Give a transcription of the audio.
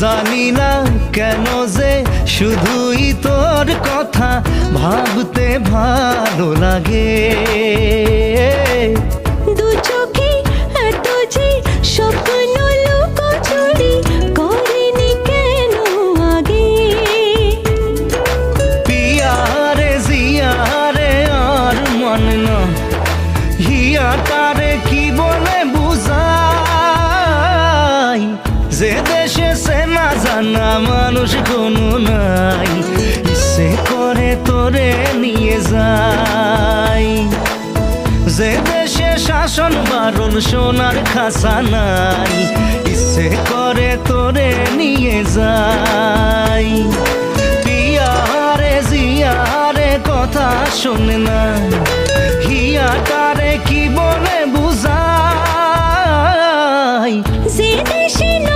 জানি না কেন যে শুধুই তোর কথা ভাবতে ভালো লাগে। দু চোখে এত যে স্বপ্ন লুকোচুরি করেনি কেন আগে। পিয়ারে জিয়ারে আর মন না হিয়াটারে কি বলে বুঝাই, যে দেশে সে না জানা মানুষ কোনো নাই, ইচ্ছে করে তোরে নিয়ে যাই। যে দেশে শাসন বারণ সোনার খাসা নাই, ইচ্ছে করে তোরে নিয়ে যাই। পিয়ারে জিয়ারে কথা শোনে না হিয়াটা